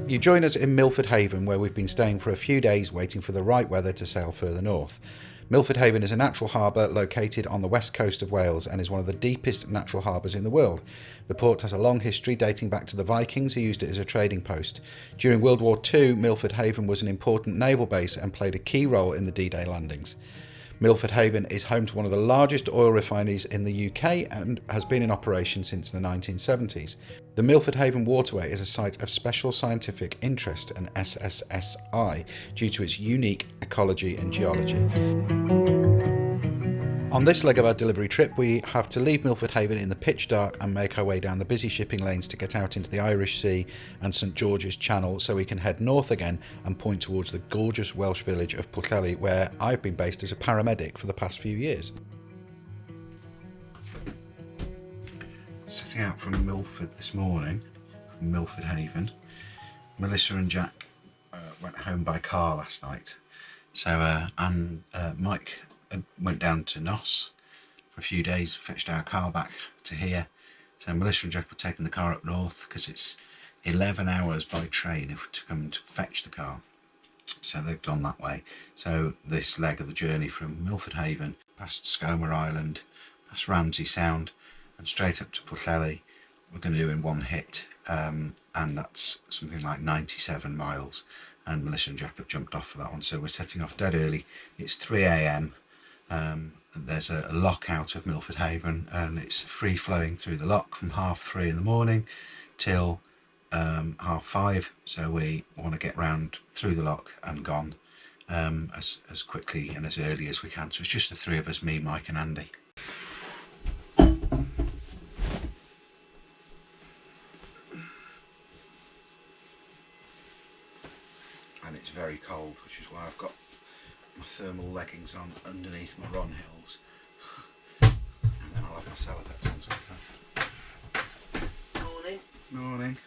You join us in Milford Haven, where we've been staying for a few days waiting for the right weather to sail further north. Milford Haven is a natural harbour located on the west coast of Wales and is one of the deepest natural harbours in the world. The port has a long history dating back to the Vikings, who used it as a trading post. During World War II, Milford Haven was an important naval base and played a key role in the D-Day landings. Milford Haven is home to one of the largest oil refineries in the UK and has been in operation since the 1970s. The Milford Haven Waterway is a site of special scientific interest, an SSSI, due to its unique ecology and geology. On this leg of our delivery trip, we have to leave Milford Haven in the pitch dark and make our way down the busy shipping lanes to get out into the Irish Sea and St George's Channel, so we can head north again and point towards the gorgeous Welsh village of Pwllheli, where I've been based as a paramedic for the past few years. Setting out from Milford this morning, from Milford Haven. Melissa and Jack went home by car last night, so Mike went down to Nos for a few days, fetched our car back to here. So Melissa and Jack were taking the car up north because it's 11 hours by train to come to fetch the car. So they've gone that way. So this leg of the journey from Milford Haven, past Skomer Island, past Ramsey Sound and straight up to Pwllheli, we're going to do in one hit, and that's something like 97 miles. And Melissa and Jack have jumped off for that one, so we're setting off dead early. It's 3 AM. There's a lock out of Milford Haven and it's free flowing through the lock from 3:30 in the morning till 5:30, so we want to get round through the lock and gone as quickly and as early as we can. So it's just the three of us, me, Mike and Andy. And it's very cold, which is why I've got my thermal leggings on underneath my Ron Hills, and then I'll have my Celopex on top of that. Morning. Morning.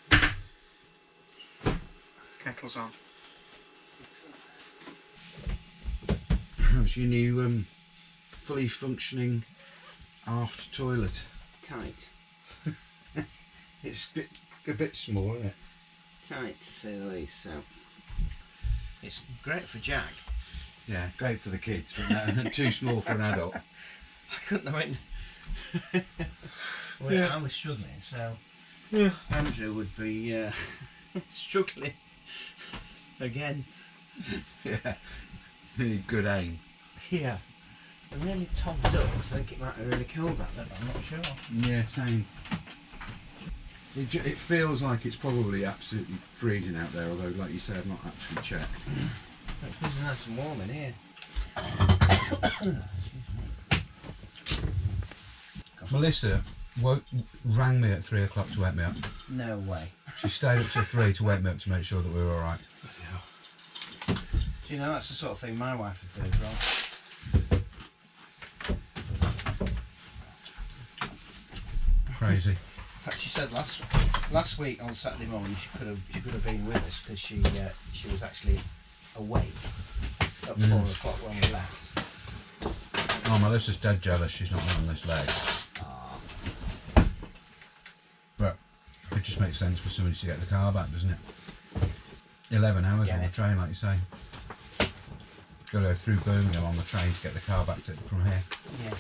Kettle's on. How's your new fully functioning aft toilet? Tight. It's a bit small, isn't it? Tight to say the least, so it's great for Jack. Yeah, great for the kids, but too small for an adult. I couldn't have been. Well, Yeah. I was struggling, so Yeah. Andrew would be struggling again. Yeah, really good aim. Yeah. I'm really topped up, so I think it might be really cold back there, but I'm not sure. Yeah, same. It feels like it's probably absolutely freezing out there, although, like you said, I've not actually checked. It's feels nice and warm in here. Melissa rang me at 3 o'clock to wake me up. No way. She stayed up till 3 to wake me up to make sure that we were alright. Do you know, that's the sort of thing my wife would do as well. Crazy. In fact, she said last week on Saturday morning she could have been with us because she was actually awake at 4 o'clock when we left. Oh, Melissa's dead jealous she's not on this leg. But it just makes sense for somebody to get the car back, doesn't it? 11 hours on the train, like you say. Got to go through Birmingham on the train to get the car back from here. Yeah.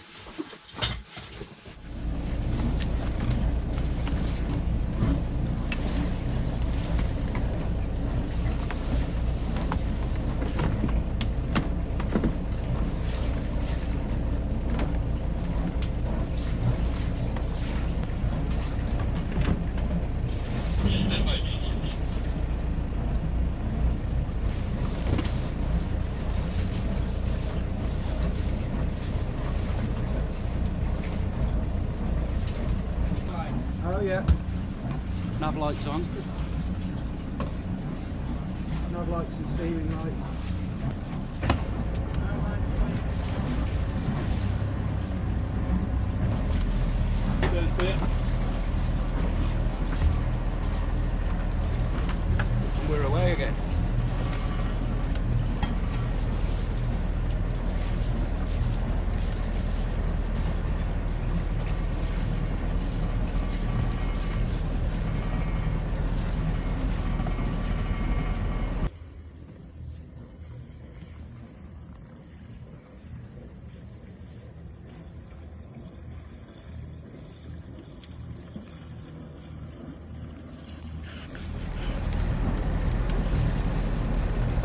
Oh yeah. Nav lights on. Nav lights and steaming lights. We're away again.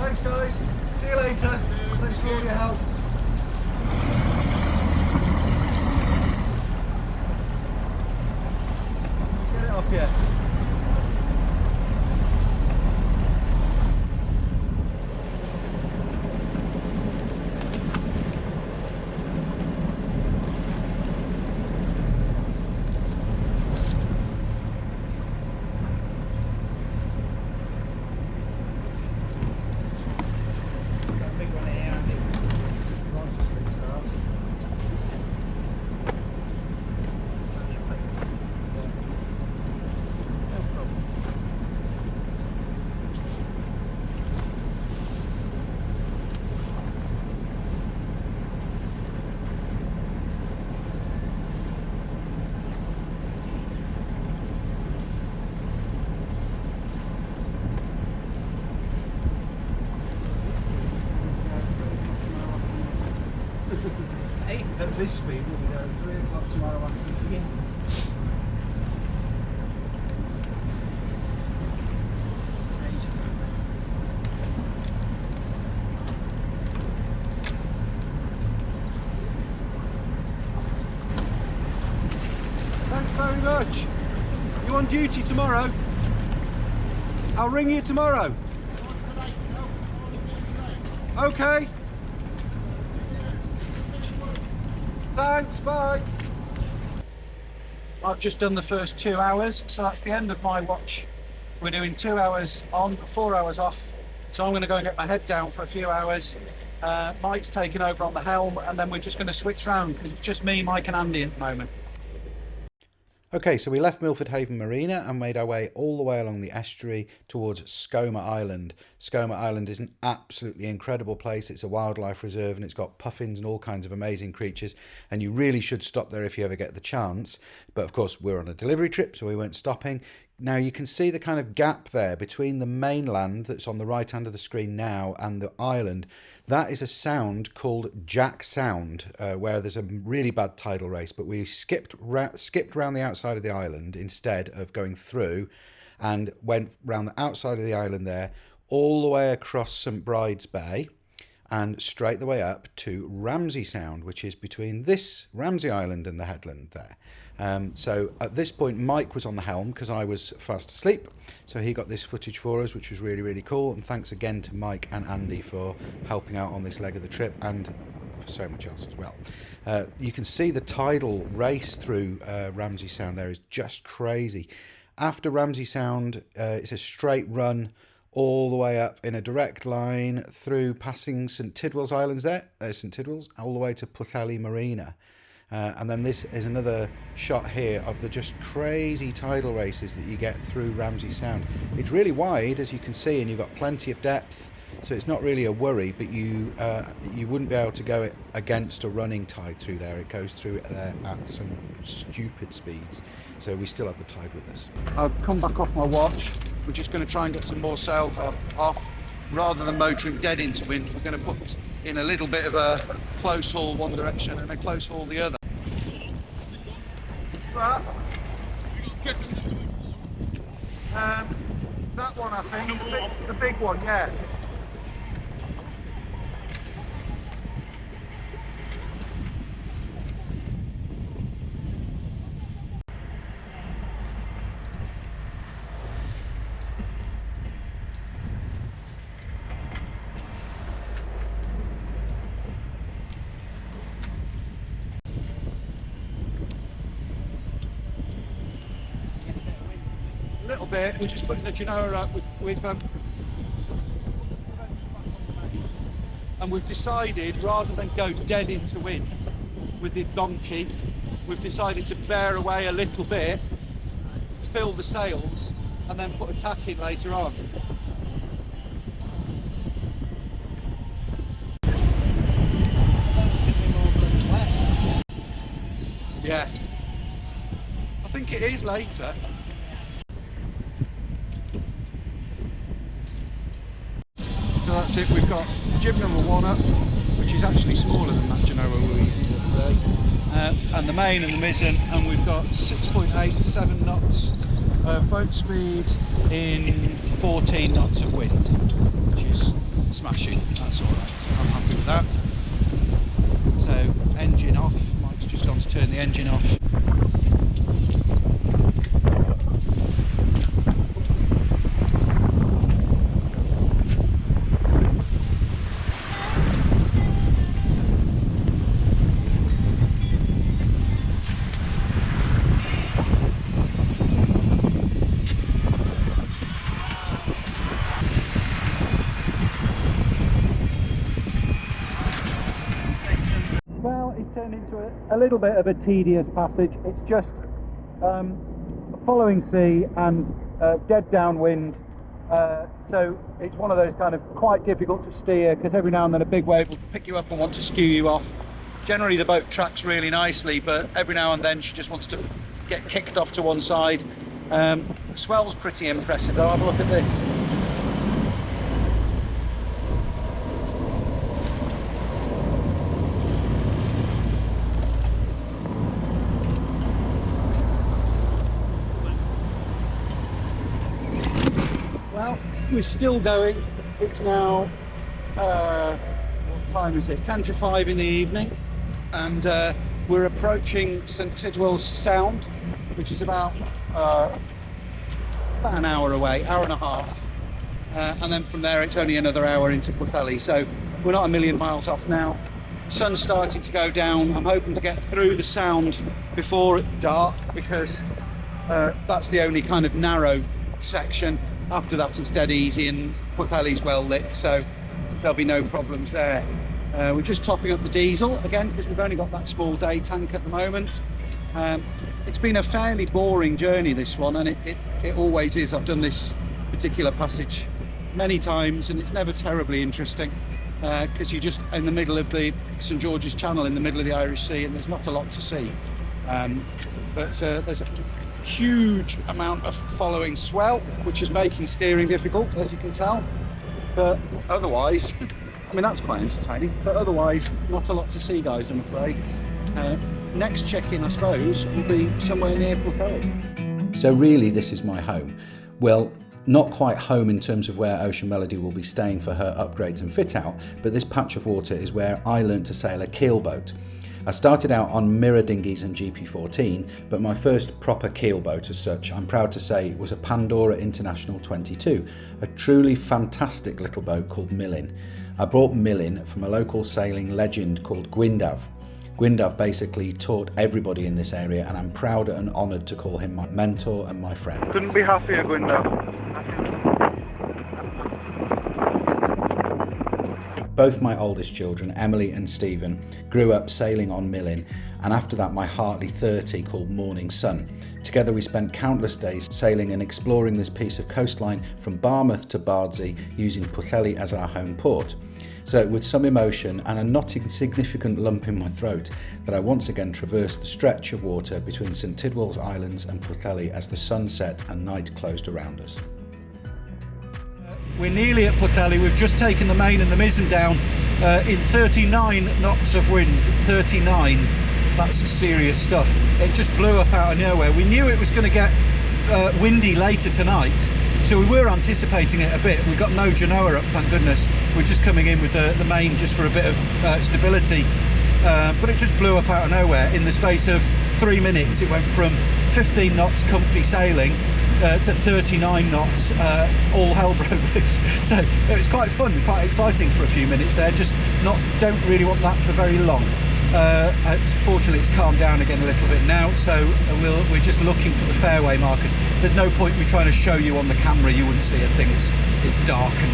Thanks guys, see you later. Thanks for all your help. Get it off here. At this speed, we'll be there at 3 o'clock tomorrow afternoon. Yeah. Thanks very much. You on duty tomorrow? I'll ring you tomorrow. Okay. Thanks, bye. I've just done the first 2 hours, so that's the end of my watch. We're doing 2 hours on, 4 hours off. So I'm going to go and get my head down for a few hours. Mike's taking over on the helm, and then we're just going to switch round because it's just me, Mike and Andy at the moment. Okay, so we left Milford Haven Marina and made our way all the way along the estuary towards Skomer Island. Skomer Island is an absolutely incredible place. It's a wildlife reserve and it's got puffins and all kinds of amazing creatures, and you really should stop there if you ever get the chance. But of course, we're on a delivery trip, so we weren't stopping. Now you can see the kind of gap there between the mainland that's on the right hand of the screen now and the island. That is a sound called Jack Sound, where there's a really bad tidal race, but we skipped round the outside of the island instead of going through, and went round the outside of the island there, all the way across St Bride's Bay, and straight the way up to Ramsey Sound, which is between this Ramsey Island and the headland there. So at this point, Mike was on the helm because I was fast asleep. So he got this footage for us, which was really, really cool. And thanks again to Mike and Andy for helping out on this leg of the trip and for so much else as well. You can see the tidal race through Ramsey Sound there is just crazy. After Ramsey Sound, it's a straight run all the way up in a direct line through passing St Tidwell's Islands there. There's St Tidwell's, all the way to Pwllheli Marina. And then this is another shot here of the just crazy tidal races that you get through Ramsey Sound. It's really wide, as you can see, and you've got plenty of depth, so it's not really a worry, but you wouldn't be able to go against a running tide through there. It goes through it there at some stupid speeds, so we still have the tide with us. I've come back off my watch. We're just going to try and get some more sail off. Rather than motoring dead into wind, we're going to put in a little bit of a close haul one direction and a close haul the other. That one, I think, the big one, yeah. A little bit, we're just putting the Genoa up with and we've decided, rather than go dead into wind with the donkey, we've decided to bear away a little bit, fill the sails, and then put a tack in later on. Yeah, I think it is later. So that's it, we've got jib number 1 up, which is actually smaller than that Genoa we were using the other day, and the main and the mizzen, and we've got 6.8, 7 knots of boat speed in 14 knots of wind, which is smashing. That's all right. So I'm happy with that. So engine off. Mike's just gone to turn the engine off. Well, it's turned into a little bit of a tedious passage. It's just following sea and dead downwind, so it's one of those kind of quite difficult to steer, because every now and then a big wave will pick you up and want to skew you off. Generally the boat tracks really nicely, but every now and then she just wants to get kicked off to one side. The swell's pretty impressive though. Have a look at this. Well, we're still going. It's now, what time is it? 10 to 5 in the evening, and we're approaching St Tidwell's Sound, which is about an hour away, hour and a half, and then from there it's only another hour into Pwllheli, so we're not a million miles off now. Sun's starting to go down. I'm hoping to get through the Sound before dark, because that's the only kind of narrow section. After that it's dead easy, and Pwllheli's well lit, so there'll be no problems there. We're just topping up the diesel again, because we've only got that small day tank at the moment. It's been a fairly boring journey, this one, and it always is. I've done this particular passage many times and it's never terribly interesting, because you're just in the middle of the St George's Channel, in the middle of the Irish Sea, and there's not a lot to see. But there's a huge amount of following swell, which is making steering difficult, as you can tell, but otherwise I mean, that's quite entertaining, but otherwise not a lot to see, guys, I'm afraid. Next check-in, I suppose, will be somewhere near Pwllheli. So really this is my home. Well, not quite home in terms of where Ocean Melody will be staying for her upgrades and fit out, but this patch of water is where I learnt to sail a keelboat. I started out on mirror dinghies and GP14, but my first proper keelboat as such, I'm proud to say, was a Pandora International 22, a truly fantastic little boat called Millin. I brought Millin from a local sailing legend called Gwyndaf. Gwyndaf basically taught everybody in this area, and I'm proud and honoured to call him my mentor and my friend. Couldn't be happier, Gwyndaf. Both my oldest children, Emily and Stephen, grew up sailing on Millin, and after that my heartly 30 called Morning Sun. Together we spent countless days sailing and exploring this piece of coastline from Barmouth to Bardsey, using Pwllheli as our home port. So with some emotion and a not insignificant lump in my throat, that I once again traversed the stretch of water between St Tidwell's Islands and Pwllheli as the sun set and night closed around us. We're nearly at Pwllheli. We've just taken the main and the mizzen down in 39 knots of wind. 39. That's serious stuff. It just blew up out of nowhere. We knew it was going to get windy later tonight, so we were anticipating it a bit. We got no genoa up, thank goodness. We're just coming in with the main just for a bit of stability, but it just blew up out of nowhere. In the space of 3 minutes it went from 15 knots comfy sailing to 39 knots, all hell broke loose. So it was quite fun, quite exciting for a few minutes there. Just don't really want that for very long. Fortunately it's calmed down again a little bit now, so we're just looking for the fairway markers. There's no point me trying to show you on the camera, you wouldn't see a thing. It's dark and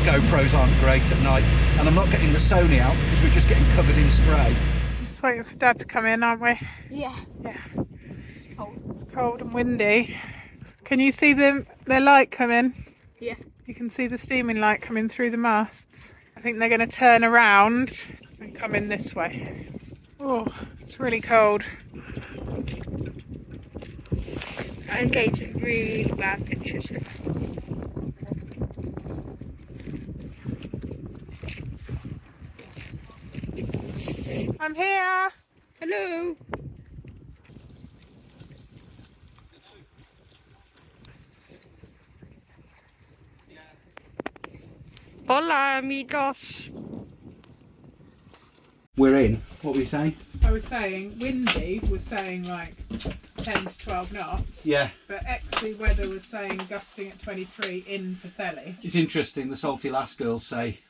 GoPros aren't great at night, and I'm not getting the Sony out because we're just getting covered in spray. Just waiting for Dad to come in, aren't we? Yeah. It's cold and windy. Can you see their light coming? Yeah. You can see the steaming light coming through the masts. I think they're going to turn around and come in this way. Oh, it's really cold. I'm getting really bad pictures. I'm here. Hello. Hola, amigos. We're in. What were you saying? I was saying, windy was saying like 10 to 12 knots. Yeah. But XC weather was saying gusting at 23 in Pwllheli. It's interesting, the Salty Lass girls say,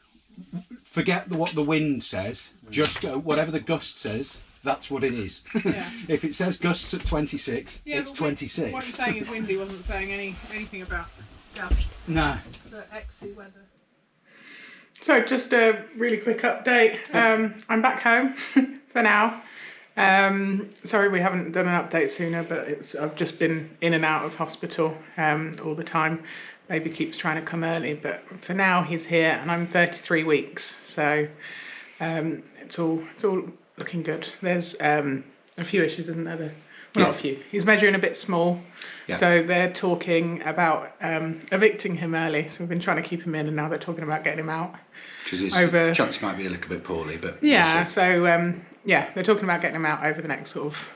forget what the wind says, just go, whatever the gust says, that's what it is. Yeah. If it says gusts at 26, Yeah, it's but 26. What you're saying is windy wasn't saying anything about gust. No. The XC weather. So just a really quick update. I'm back home for now. Sorry we haven't done an update sooner, but I've just been in and out of hospital all the time. Baby keeps trying to come early, but for now he's here and I'm 33 weeks, so it's all looking good. There's a few issues, isn't there? Well, not a few. He's measuring a bit small, so they're talking about evicting him early. So we've been trying to keep him in, and now they're talking about getting him out. Because his chance might be a little bit poorly, but yeah. So yeah, they're talking about getting him out over the next sort of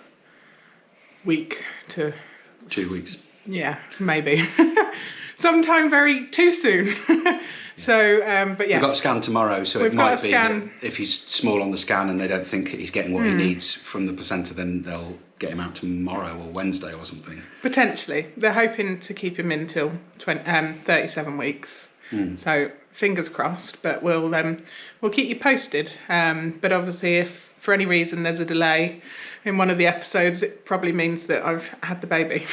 week to 2 weeks. Yeah, maybe sometime very too soon. So, but yeah, We've got a scan tomorrow, so it might be that if he's small on the scan and they don't think he's getting what he needs from the placenta, then they'll get him out tomorrow or Wednesday or something. Potentially. They're hoping to keep him in till 37 weeks. So fingers crossed, but we'll keep you posted. But obviously if for any reason there's a delay in one of the episodes, it probably means that I've had the baby.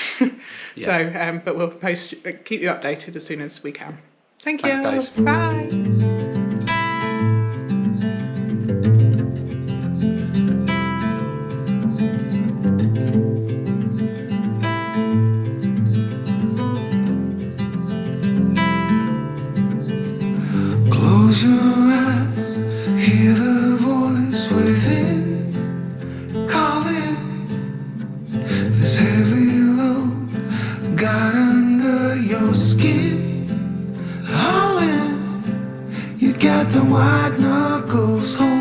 So, but we'll keep you updated as soon as we can. Thank you. Thanks, guys. Bye. Close your eyes, hear the voice within calling. This heavy load got under your skin, hauling. You got the white knuckles holding.